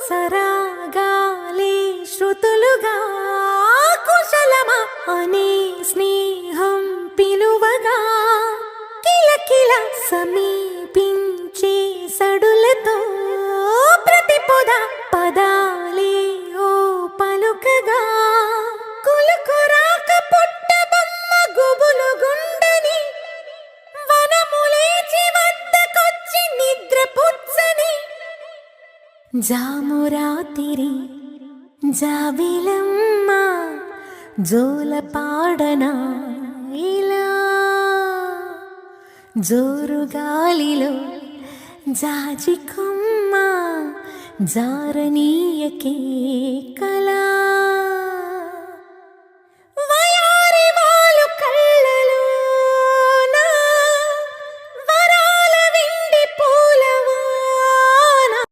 సరాగాలే శృతులుగా కుశలమా అనే స్నేహం పిలువగా కిలకిల సమీపించే సడులతో ప్రతి పొద పదాలే ఓ పలుకగా కులుకురాక పుట్టబొమ్మ గుబులు గుండని వనములేచి వద్దకొచ్చి నిద్ర పుచ్చని జామురాతిరి జాబిలమ్మ జోల పాడనా ఇలా జోరు గాలిలో జాజి కొమ్మ జారనీయకే కళా